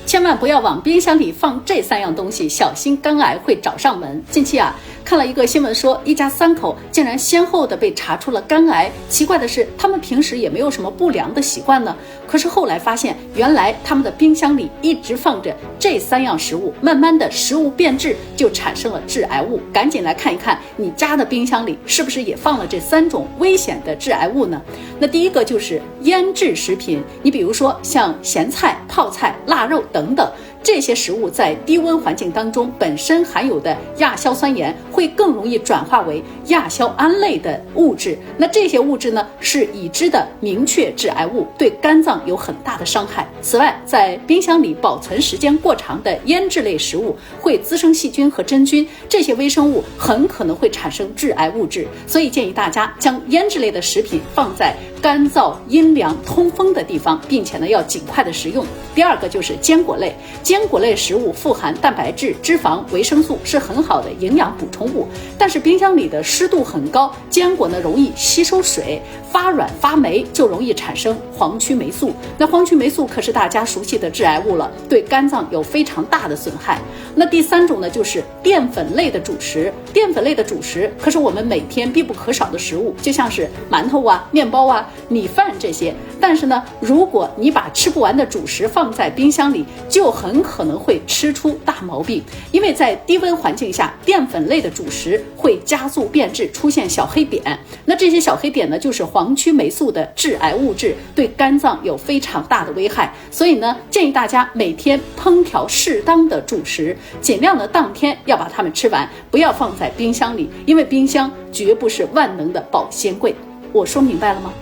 千万不要往冰箱里放这3样东西，小心肝癌会找上门。近期看了一个新闻说，一家3口竟然先后的被查出了肝癌。奇怪的是，他们平时也没有什么不良的习惯呢。可是后来发现，原来他们的冰箱里一直放着这3样食物，慢慢的食物变质，就产生了致癌物。赶紧来看一看，你家的冰箱里是不是也放了这3种危险的致癌物呢？那第一个就是腌制食品，你比如说像咸菜、泡菜、腊肉等等。这些食物在低温环境当中本身含有的亚硝酸盐会更容易转化为亚硝胺类的物质，那这些物质呢是已知的明确致癌物，对肝脏有很大的伤害。此外，在冰箱里保存时间过长的腌制类食物会滋生细菌和真菌，这些微生物很可能会产生致癌物质，所以建议大家将腌制类的食品放在干燥、阴凉、通风的地方，并且呢要尽快的食用。第二个就是坚果类，坚果类食物富含蛋白质、脂肪、维生素，是很好的营养补充物。但是冰箱里的湿度很高，坚果呢容易吸收水，发软发霉，就容易产生黄曲霉素。那黄曲霉素可是大家熟悉的致癌物了，对肝脏有非常大的损害。那第3种呢就是淀粉类的主食，淀粉类的主食可是我们每天必不可少的食物，就像是馒头面包米饭这些。但是呢，如果你把吃不完的主食放在冰箱里，就很可能会吃出大毛病。因为在低温环境下，淀粉类的主食会加速变质，出现小黑点。那这些小黑点呢，就是黄曲霉素的致癌物质，对肝脏有非常大的危害。所以呢，建议大家每天烹调适当的主食，尽量的当天要把它们吃完，不要放在冰箱里，因为冰箱绝不是万能的保鲜柜。我说明白了吗？